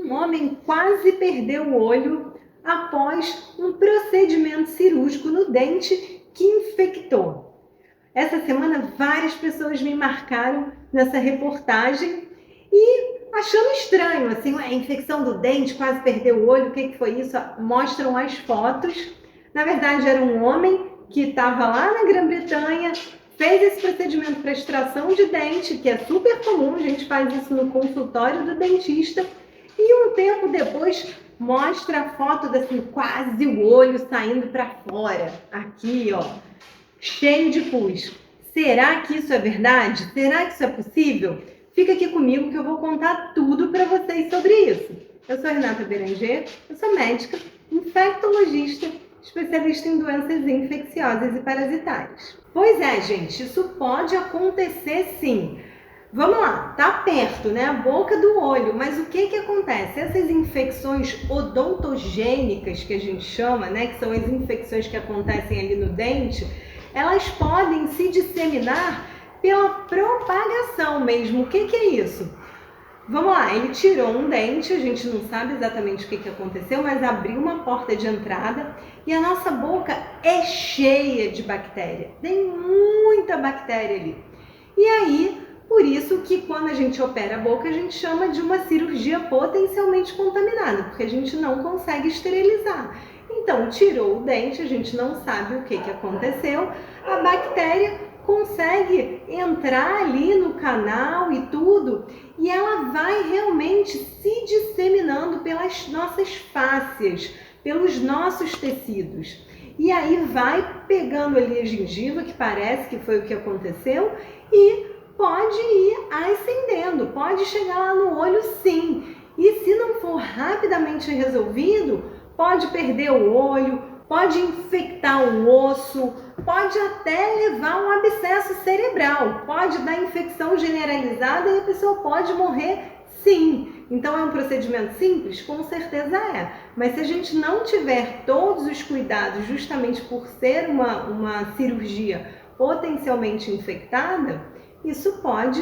Um homem quase perdeu o olho após um procedimento cirúrgico no dente que infectou. Essa semana várias pessoas me marcaram nessa reportagem e achando estranho, assim, infecção do dente, quase perdeu o olho, o que foi isso? Mostram as fotos. Na verdade era um homem que estava lá na Grã-Bretanha, fez esse procedimento para extração de dente, que é super comum, a gente faz isso no consultório do dentista, e um tempo depois mostra a foto assim, quase o olho saindo para fora, aqui ó, cheio de pus. Será que isso é verdade? Será que isso é possível? Fica aqui comigo que eu vou contar tudo para vocês sobre isso. Eu sou Renata Beranger, eu sou médica, infectologista, especialista em doenças infecciosas e parasitárias. Pois é, gente, isso pode acontecer sim. Vamos lá, tá perto, né? A boca do olho, mas o que acontece? Essas infecções odontogênicas que a gente chama, né? Que são as infecções que acontecem ali no dente, elas podem se disseminar pela propagação mesmo. O que é isso? Vamos lá, ele tirou um dente, a gente não sabe exatamente o que aconteceu, mas abriu uma porta de entrada e a nossa boca é cheia de bactéria. Tem muita bactéria ali. E aí, por isso que quando a gente opera a boca, a gente chama de uma cirurgia potencialmente contaminada, porque a gente não consegue esterilizar. Então, tirou o dente, a gente não sabe o que aconteceu, a bactéria consegue entrar ali no canal e tudo, e ela vai realmente se disseminando pelas nossas fáscias, pelos nossos tecidos. E aí vai pegando ali a gengiva, que parece que foi o que aconteceu, e pode ir ascendendo, pode chegar lá no olho sim. E se não for rapidamente resolvido, pode perder o olho, pode infectar o osso, pode até levar um abscesso cerebral, pode dar infecção generalizada e a pessoa pode morrer sim. Então é um procedimento simples? Com certeza é. Mas se a gente não tiver todos os cuidados, justamente por ser uma cirurgia potencialmente infectada, isso pode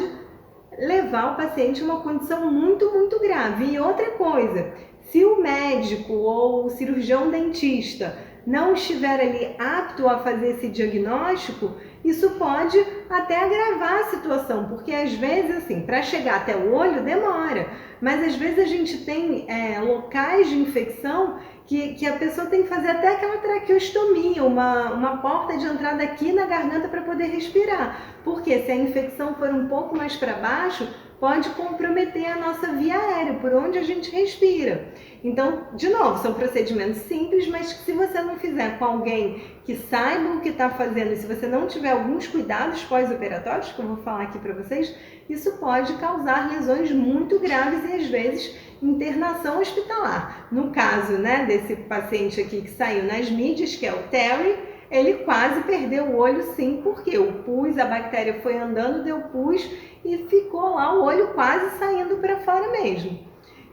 levar o paciente a uma condição muito grave. E outra coisa, se o médico ou o cirurgião dentista não estiver ali apto a fazer esse diagnóstico, isso pode até agravar a situação, porque às vezes, assim, para chegar até o olho demora, mas às vezes a gente tem locais de infecção que a pessoa tem que fazer até aquela traqueostomia, uma porta de entrada aqui na garganta para poder respirar, porque se a infecção for um pouco mais para baixo, pode comprometer a nossa via aérea, por onde a gente respira. Então, de novo, são procedimentos simples, mas que se você não fizer com alguém que saiba o que está fazendo, e se você não tiver alguns cuidados pós-operatórios, que eu vou falar aqui para vocês, isso pode causar lesões muito graves e, às vezes, internação hospitalar. No caso, né, desse paciente aqui que saiu nas mídias, que é o Terry, ele quase perdeu o olho sim, porque o pus, a bactéria foi andando, deu pus e ficou lá o olho quase saindo para fora mesmo.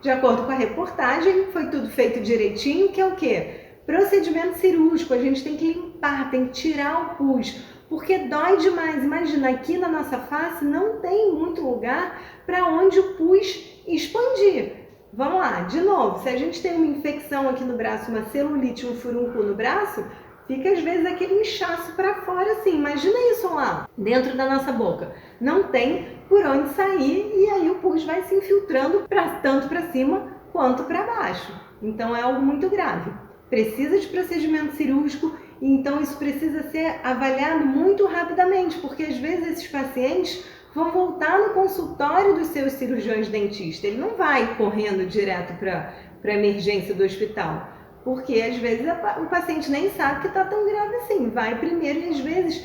De acordo com a reportagem, foi tudo feito direitinho, que é o quê? Procedimento cirúrgico, a gente tem que limpar, tem que tirar o pus, porque dói demais. Imagina, aqui na nossa face não tem muito lugar para onde o pus expandir. Vamos lá, de novo, se a gente tem uma infecção aqui no braço, uma celulite, um furúnculo no braço, fica às vezes aquele inchaço para fora assim, imagina isso lá, dentro da nossa boca. Não tem por onde sair e aí o pus vai se infiltrando tanto para cima quanto para baixo. Então é algo muito grave. Precisa de procedimento cirúrgico e então isso precisa ser avaliado muito rapidamente, porque às vezes esses pacientes vão voltar no consultório dos seus cirurgiões dentistas. Ele não vai correndo direto para a emergência do hospital. Porque às vezes o paciente nem sabe que está tão grave assim, vai primeiro e às vezes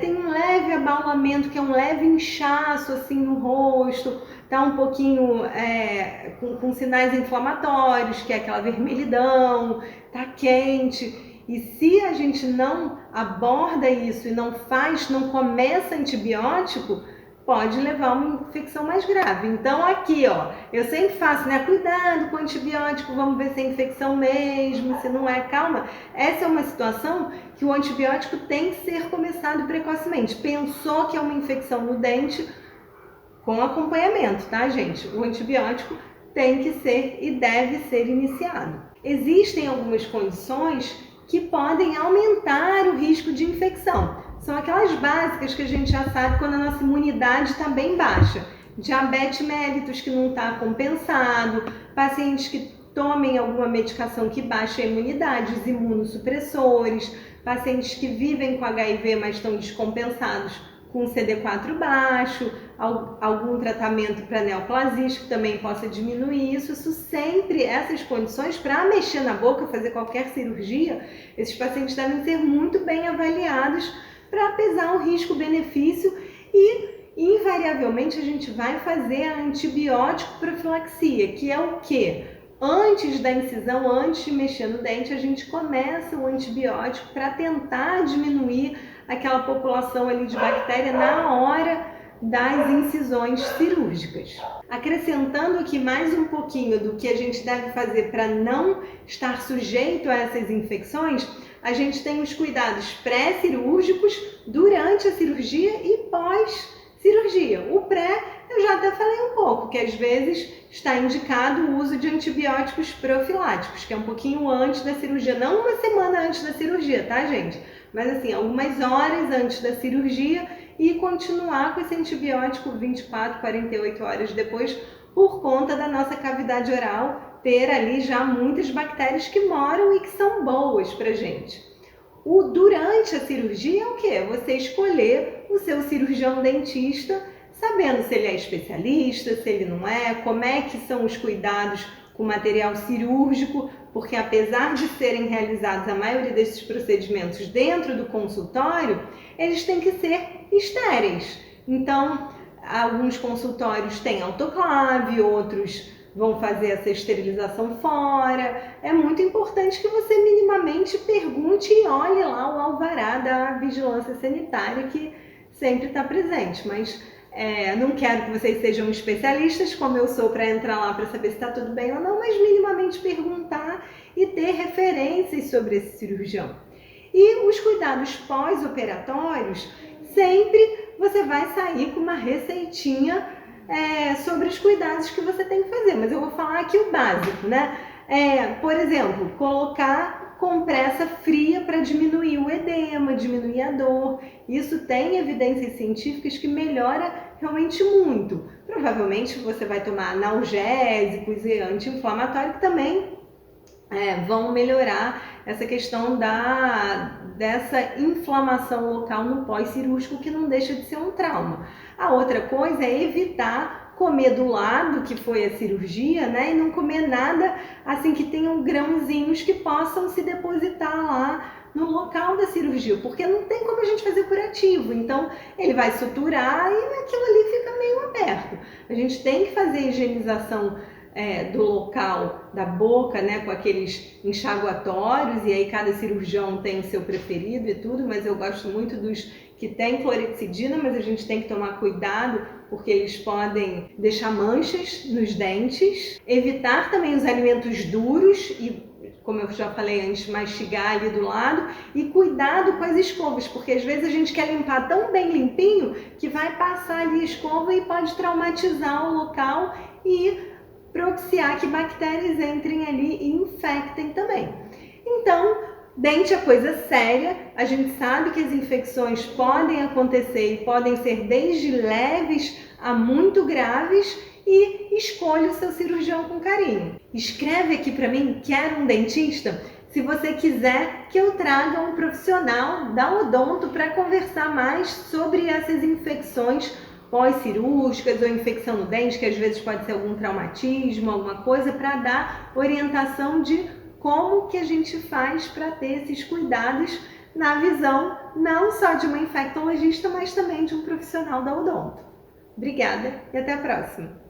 tem um leve abaulamento, que é um leve inchaço assim no rosto, está um pouquinho com sinais inflamatórios, que é aquela vermelhidão, está quente. E se a gente não aborda isso e não começa antibiótico, pode levar a uma infecção mais grave. Então aqui, ó, eu sempre faço, né? Cuidado com o antibiótico, vamos ver se é infecção mesmo, se não é, calma. Essa é uma situação que o antibiótico tem que ser começado precocemente. Pensou que é uma infecção no dente, com acompanhamento, tá, gente? O antibiótico tem que ser e deve ser iniciado. Existem algumas condições que podem aumentar o risco de infecção. São aquelas básicas que a gente já sabe quando a nossa imunidade está bem baixa. Diabetes mellitus que não está compensado, pacientes que tomem alguma medicação que baixe a imunidade, os imunossupressores, pacientes que vivem com HIV, mas estão descompensados com CD4 baixo, algum tratamento para neoplasias que também possa diminuir isso. Isso sempre, essas condições, para mexer na boca, fazer qualquer cirurgia, esses pacientes devem ser muito bem avaliados para pesar o risco-benefício e, invariavelmente, a gente vai fazer a antibiótico profilaxia, que é o quê? Antes da incisão, antes de mexer no dente, a gente começa o antibiótico para tentar diminuir aquela população ali de bactéria na hora das incisões cirúrgicas. Acrescentando aqui mais um pouquinho do que a gente deve fazer para não estar sujeito a essas infecções, a gente tem os cuidados pré-cirúrgicos, durante a cirurgia e pós-cirurgia. O pré, eu já até falei um pouco, que às vezes está indicado o uso de antibióticos profiláticos, que é um pouquinho antes da cirurgia, não uma semana antes da cirurgia, tá, gente? Mas assim, algumas horas antes da cirurgia e continuar com esse antibiótico 24, 48 horas depois, por conta da nossa cavidade oral ter ali já muitas bactérias que moram e que são boas pra gente. Durante a cirurgia é o quê? Você escolher o seu cirurgião dentista, sabendo se ele é especialista, se ele não é, como é que são os cuidados com material cirúrgico, porque apesar de serem realizados a maioria desses procedimentos dentro do consultório, eles têm que ser estéreis. Então, alguns consultórios têm autoclave, outros vão fazer essa esterilização fora. É muito importante que você minimamente pergunte e olhe lá o alvará da vigilância sanitária que sempre está presente, mas não quero que vocês sejam especialistas, como eu sou, para entrar lá para saber se está tudo bem ou não, mas minimamente perguntar e ter referências sobre esse cirurgião. E os cuidados pós-operatórios, sempre você vai sair com uma receitinha sobre os cuidados que você tem que fazer, mas eu vou falar aqui o básico, né? Por exemplo, colocar compressa fria para diminuir o edema, diminuir a dor. Isso tem evidências científicas que melhora realmente muito. Provavelmente você vai tomar analgésicos e anti-inflamatório que também vão melhorar essa questão dessa inflamação local no pós-cirúrgico, que não deixa de ser um trauma. A outra coisa é evitar comer do lado que foi a cirurgia, né? E não comer nada assim que tenham grãozinhos que possam se depositar lá no local da cirurgia, porque não tem como a gente fazer curativo. Então, ele vai suturar e aquilo ali fica meio aberto. A gente tem que fazer a higienização do local da boca, né, com aqueles enxaguatórios, e aí cada cirurgião tem o seu preferido e tudo, mas eu gosto muito dos que tem clorexidina, mas a gente tem que tomar cuidado porque eles podem deixar manchas nos dentes. Evitar também os alimentos duros e, como eu já falei antes, mastigar ali do lado, e cuidado com as escovas, porque às vezes a gente quer limpar tão bem limpinho que vai passar ali a escova e pode traumatizar o local e propiciar que bactérias entrem ali e infectem também. Então, dente é coisa séria, a gente sabe que as infecções podem acontecer e podem ser desde leves a muito graves, e escolha o seu cirurgião com carinho. Escreve aqui para mim, quero um dentista, se você quiser que eu traga um profissional da odonto para conversar mais sobre essas infecções pós-cirúrgicas ou infecção no dente, que às vezes pode ser algum traumatismo, alguma coisa, para dar orientação de como que a gente faz para ter esses cuidados na visão não só de uma infectologista, mas também de um profissional da odonto. Obrigada e até a próxima!